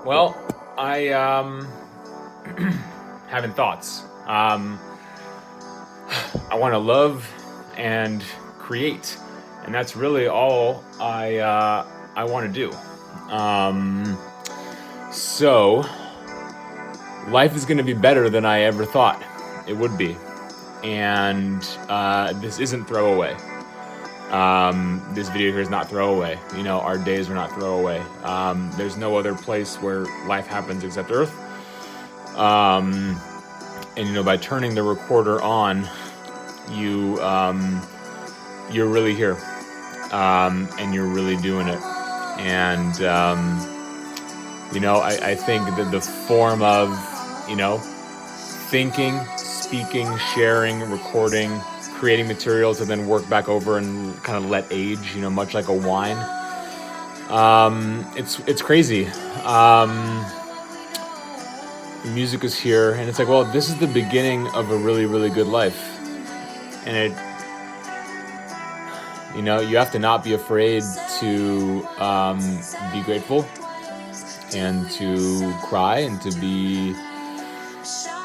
Well, I having thoughts. I want to love and create, and that's really all I want to do. So life is going to be better than I ever thought it would be, and this isn't throwaway. This video here is not throwaway. You know, our days are not throwaway. There's no other place where life happens except Earth. And you know, by turning the recorder on, you're really here, and you're really doing it. And you know, I think that the form of, you know, thinking, speaking, sharing, recording, creating materials, and then work back over and kind of let age, you know, much like a wine. It's crazy. Music is here, and it's like, well, this is the beginning of a really, really good life. And it, you know, you have to not be afraid to be grateful and to cry and to be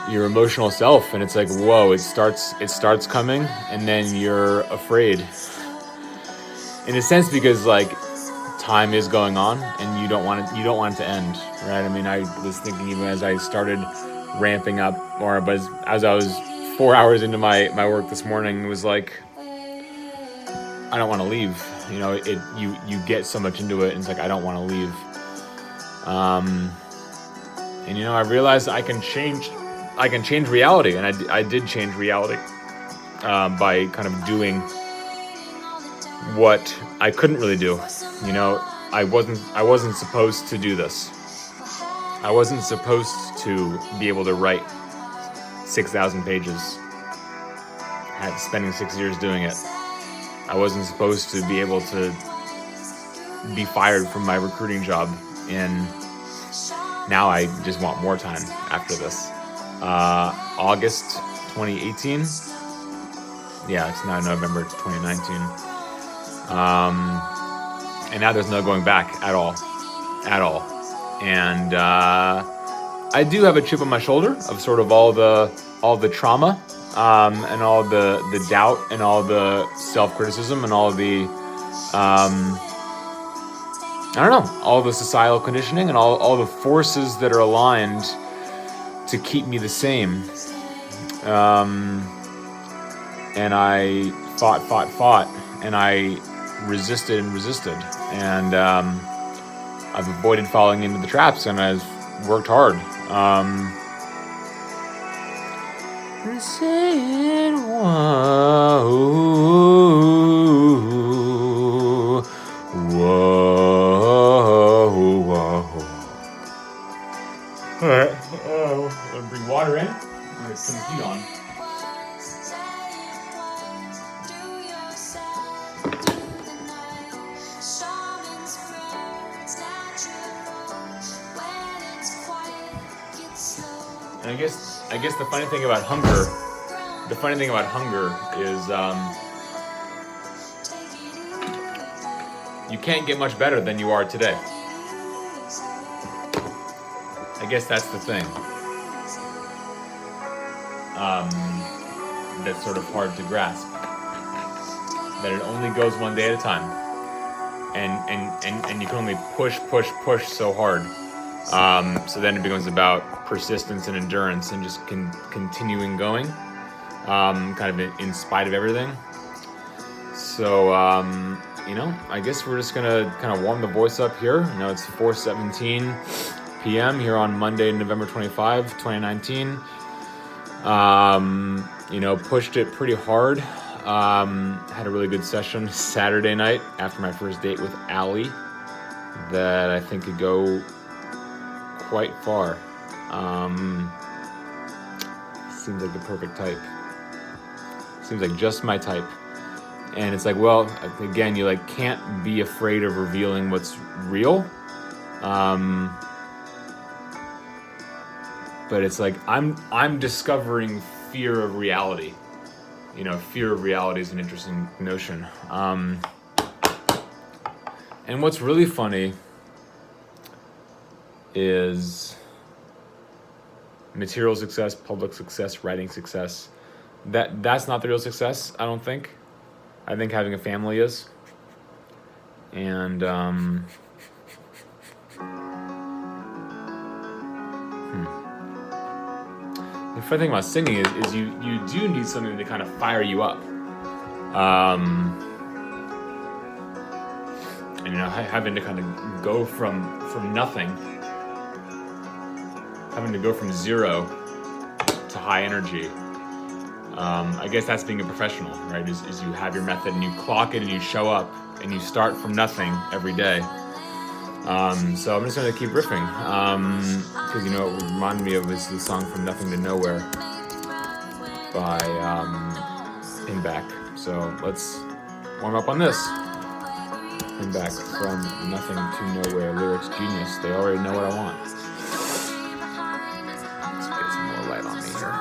your emotional self. And it's like, whoa, it starts coming, and then you're afraid in a sense, because like time is going on and you don't want it to end, right? I mean, I was thinking, even as I started ramping up, or as I was 4 hours into my work this morning, it was like, I don't want to leave. You know, you get so much into it, and it's like, I don't want to leave. And you know, I realized I can change reality, and I did change reality by kind of doing what I couldn't really do. You know, I wasn't supposed to do this. I wasn't supposed to be able to write 6,000 pages. Spending 6 years doing it. I wasn't supposed to be able to be fired from my recruiting job, and now I just want more time after this. August 2018. Yeah, it's now November 2019. And now there's no going back at all. And I do have a chip on my shoulder of sort of all the trauma, and all the doubt, and all the self-criticism, and all the I don't know, all the societal conditioning, and all the forces that are aligned to keep me the same. And I fought, and I resisted, and I've avoided falling into the traps, and I've worked hard. Saying whoa, whoa, whoa. All right, I'm gonna bring water in. I'm gonna turn the heat on. And I guess the funny thing about hunger is you can't get much better than you are today. I guess that's the thing. That's sort of hard to grasp. That it only goes one day at a time, and you can only push so hard. So then it becomes about persistence and endurance, and just continuing going, kind of in spite of everything. So, you know, I guess we're just gonna kind of warm the voice up here. You know, it's 4:17 p.m. here on Monday, November 25, 2019. You know, pushed it pretty hard. Had a really good session Saturday night after my first date with Allie that I think could go quite far. Seems like the perfect type. Seems like just my type. And it's like, well, again, you like can't be afraid of revealing what's real. But it's like I'm discovering fear of reality. You know, fear of reality is an interesting notion. And what's really funny, is material success, public success, writing success. That's not the real success, I don't think. I think having a family is. And the funny thing about singing is you do need something to kind of fire you up. And having to kind of go from nothing, having to go from zero to high energy. I guess that's being a professional, right? Is you have your method and you clock it and you show up and you start from nothing every day. So I'm just going to keep riffing, because what it reminded me of is the song From Nothing to Nowhere by Back. So let's warm up on this. Back, From Nothing to Nowhere, lyrics genius. They already know what I want. Let's get some more light on me here.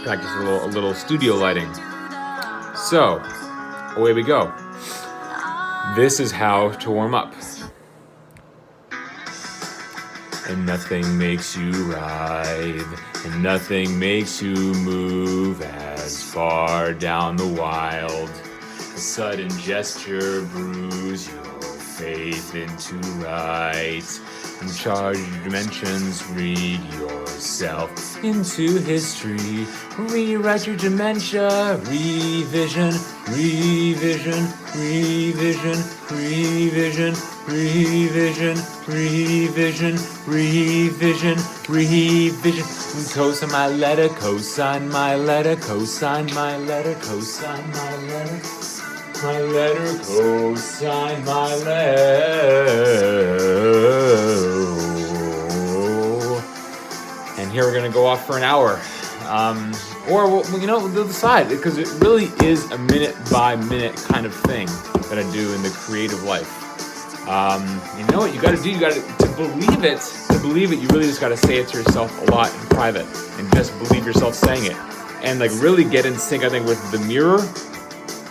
Practice a little studio lighting. So, away we go. This is how to warm up. And nothing makes you writhe, and nothing makes you move as far down the wild. A sudden gesture brews your faith into right. And charged dimensions, read yourself into history. Rewrite your dementia, revision, revision, revision, revision, revision, revision, revision, revision. Cosine my letter, cosine my letter, cosine my letter, cosine my letter. My letter, cosine my letter. And here we're going to go off for an hour. Or we'll decide, because it really is a minute by minute kind of thing that I do in the creative life. You know what you got to do? To believe it, you really just got to say it to yourself a lot in private and just believe yourself saying it. And really get in sync, I think, with the mirror.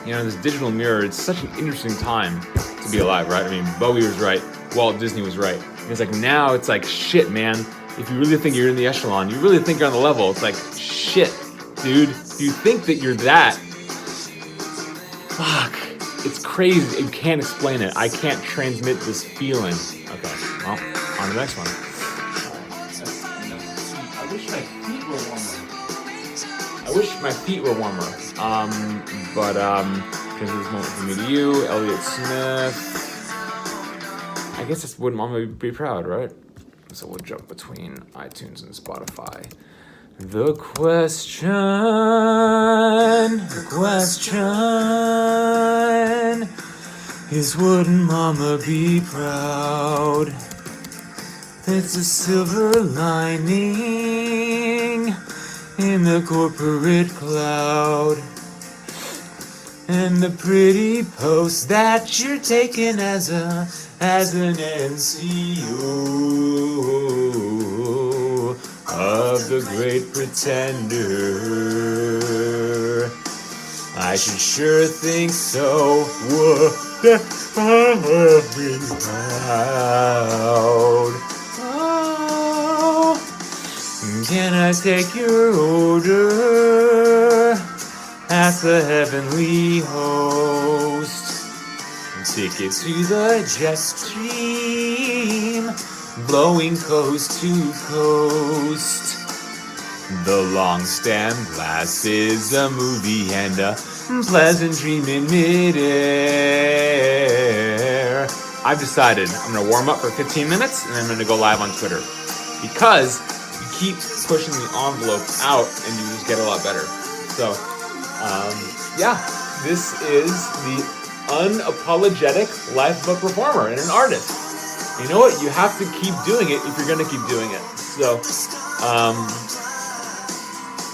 This digital mirror, it's such an interesting time to be alive, right? I mean, Bowie was right, Walt Disney was right. And it's now it's shit, man. If you really think you're in the echelon, you really think you're on the level, it's shit, dude. If you think that you're that, fuck, it's crazy. You can't explain it. I can't transmit this feeling. Okay, well, on to the next one. I wish my feet were warmer. But because this moment from me to you, Elliott Smith. I guess this wouldn't Mama Be Proud, right? So we'll jump between iTunes and Spotify. The question is, wouldn't Mama be proud? It's a silver lining in the corporate cloud, and the pretty post that you're taking as an NCO of the Great Pretender. I should sure think so. Would I be proud? Oh, can I take your order? Ask the heavenly host. Ticket to the jet stream, blowing coast to coast. The long stem glass is a movie and a pleasant dream in midair. I've decided I'm going to warm up for 15 minutes and then I'm going to go live on Twitter. Because you keep pushing the envelope out and you just get a lot better. So, this is the unapologetic life of a performer and an artist. You know what? You have to keep doing it if you're going to keep doing it. So,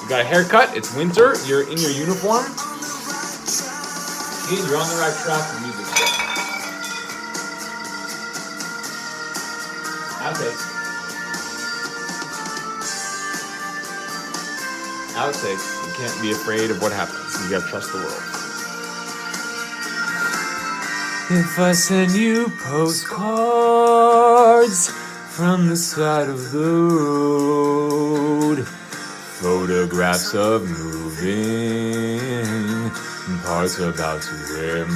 you got a haircut. It's winter. You're in your uniform. You're on the right track for music. Outtakes. You can't be afraid of what happens. You gotta trust the world. If I send you postcards from the side of the road. Photographs of moving parts about to implode.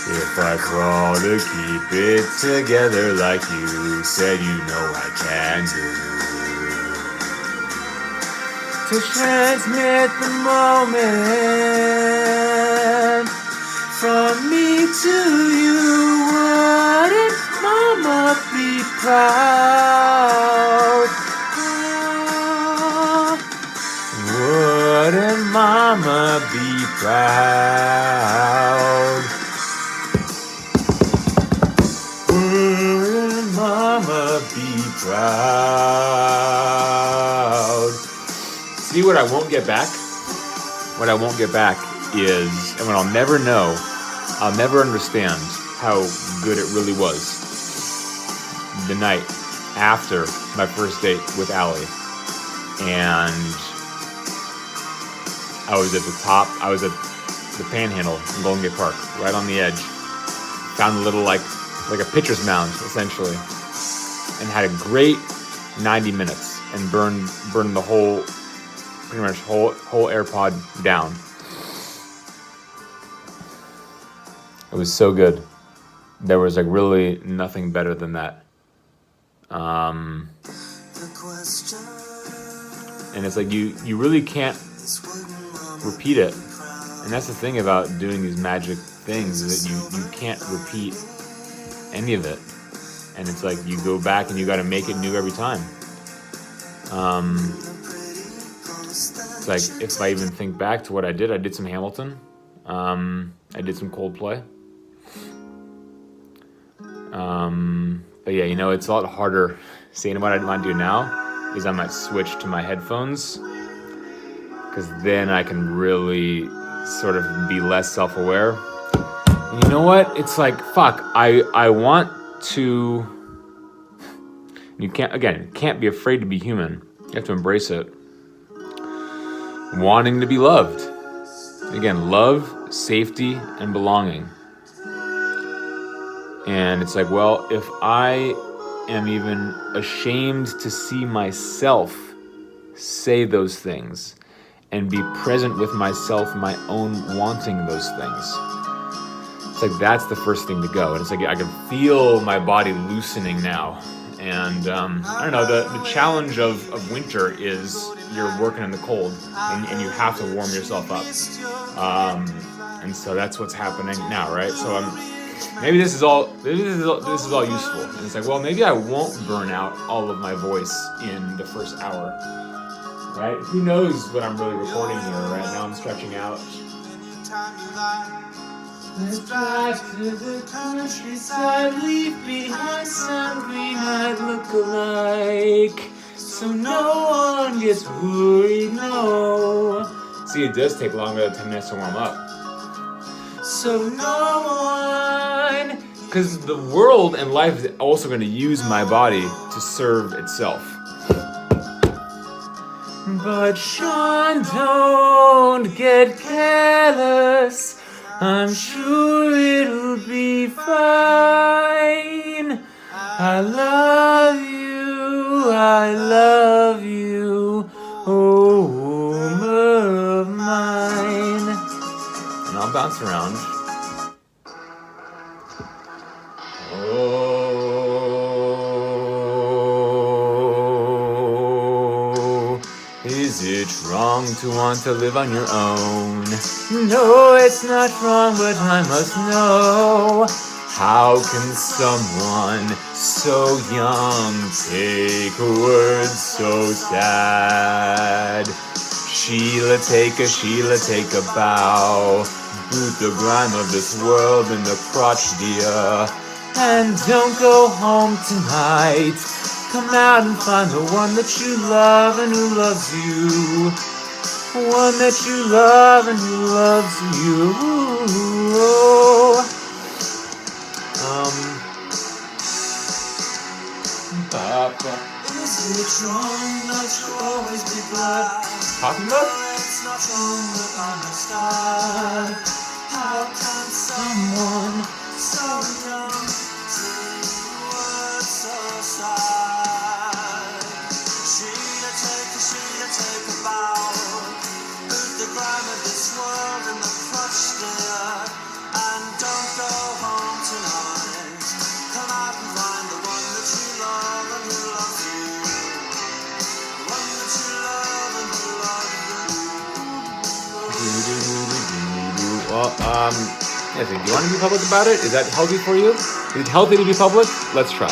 If I crawl to keep it together like you said you know I can do. To transmit the moment from me to you, wouldn't Mama be proud? Wouldn't Mama be proud? Wouldn't Mama be proud? See what I won't get back? What I won't get back is, and what I'll never know, I'll never understand how good it really was. The night after my first date with Allie, and I was at the top, I was at the Panhandle in Golden Gate Park, right on the edge. Found a little like a pitcher's mound, essentially, and had a great 90 minutes and burned the whole, pretty much whole AirPod down. It was so good. There was like really nothing better than that. And it's like you really can't repeat it. And that's the thing about doing these magic things, is that you can't repeat any of it. And it's like you go back and you got to make it new every time. It's like, if I even think back to what I did some Hamilton. I did some Coldplay. But yeah, it's a lot harder. Seeing what I might do now is I might switch to my headphones, because then I can really sort of be less self-aware. And you know what? It's like, fuck, I want to... You can't be afraid to be human. You have to embrace it. Wanting to be loved. Again, love, safety, and belonging. And it's like, well, if I am even ashamed to see myself say those things and be present with myself, my own wanting those things, it's like that's the first thing to go. And it's like I can feel my body loosening now. And I don't know, the challenge of winter is you're working in the cold and you have to warm yourself up. And so that's what's happening now, right? So maybe this is all useful. And it's like, well, maybe I won't burn out all of my voice in the first hour, right? Who knows what I'm really recording here, right? Now I'm stretching out. Let's drive to the countryside, leave behind some green-eyed look-alike, so no one gets worried, no. See, it does take longer than 10 minutes to warm up. So no one... Because the world and life is also going to use my body to serve itself. But Sean, don't get careless. I'm sure it'll be fine. I love you, oh woman of mine. And I'll bounce around. Oh, is it wrong to want to live on your own? No, it's not wrong, but I must know. How can someone so young take words so sad? Sheila, take a bow. Boot the grime of this world in the crotch, dear. And don't go home tonight. Come out and find the one that you love and who loves you. One that you love and who loves you. Papa. Is it wrong not to always be glad? Talking about? It's not wrong that I'm a star. How can someone so young take Well, I think, do you want to be public about it? Is that healthy for you? Is it healthy to be public? Let's try.